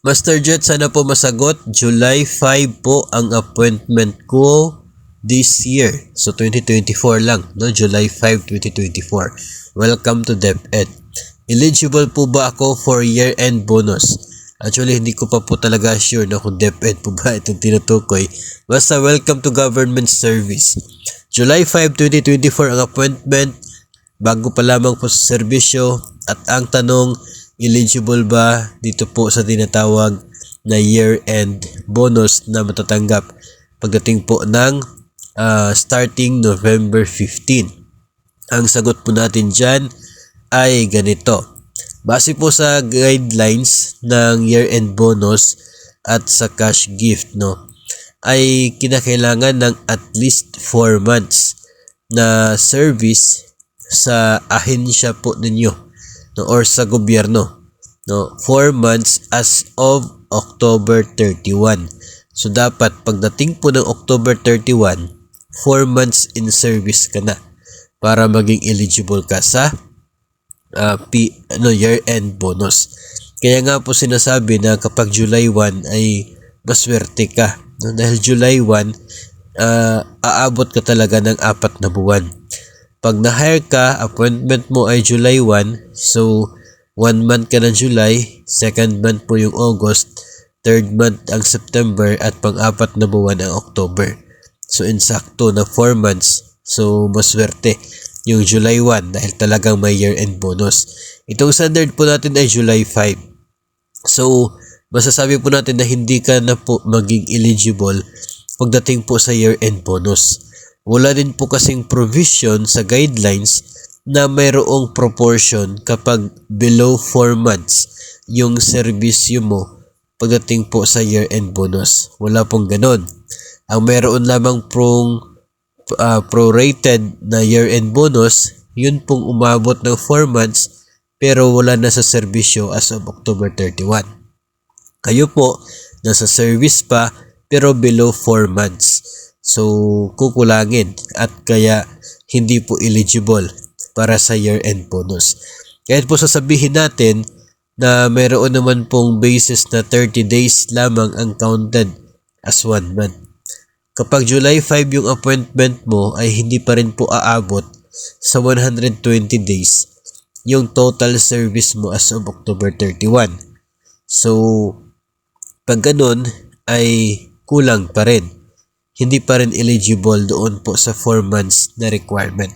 Master Jet, sana po masagot. July 5 po ang appointment ko this year. So 2024 lang, no? July 5, 2024. Welcome to DepEd. Eligible po ba ako for year-end bonus? Actually, hindi ko pa po talaga sure na kung DepEd po ba itong tinutukoy. Basta welcome to government service. July 5, 2024 ang appointment. Bago pa lamang po sa serbisyo. At ang tanong, eligible ba dito po sa tinatawag na year-end bonus na matatanggap pagdating po ng starting November 15? Ang sagot po natin dyan ay ganito. Base po sa guidelines ng year-end bonus at sa cash gift, no, ay kinakailangan ng at least 4 months na service sa ahensya po ninyo, no, or sa gobyerno, no, 4 months as of October 31. So dapat pagdating po ng October 31, 4 months in service ka na para maging eligible ka sa year-end bonus. Kaya nga po sinasabi na kapag July 1 ay maswerte ka, no? Dahil July 1 aabot ka talaga ng 4 na buwan. Pag na-hire ka, appointment mo ay July 1, so 1 month ka ng July, 2nd month po yung August, 3rd month ang September, at pang-4 na buwan ang October. So insakto na 4 months, so maswerte yung July 1 dahil talagang may year-end bonus. Itong standard po natin ay July 5. So masasabi po natin na hindi ka na po maging eligible pagdating po sa year-end bonus. Wala din po kasing provision sa guidelines na mayroong proportion kapag below 4 months yung serbisyo mo pagdating po sa year-end bonus. Wala pong ganon. Ang mayroon lamang prorated na year-end bonus, yun pong umabot ng 4 months pero wala na sa serbisyo as of October 31. Kayo po, nasa service pa pero below 4 months. So, kukulangin at kaya hindi po eligible para sa year-end bonus. Kaya po sasabihin natin na mayroon naman pong basis na 30 days lamang ang counted as 1 month. Kapag July 5 yung appointment mo ay hindi pa rin po aabot sa 120 days yung total service mo as of October 31. So, pag ganun ay kulang pa rin. Hindi pa rin eligible doon po sa 4 months na requirement.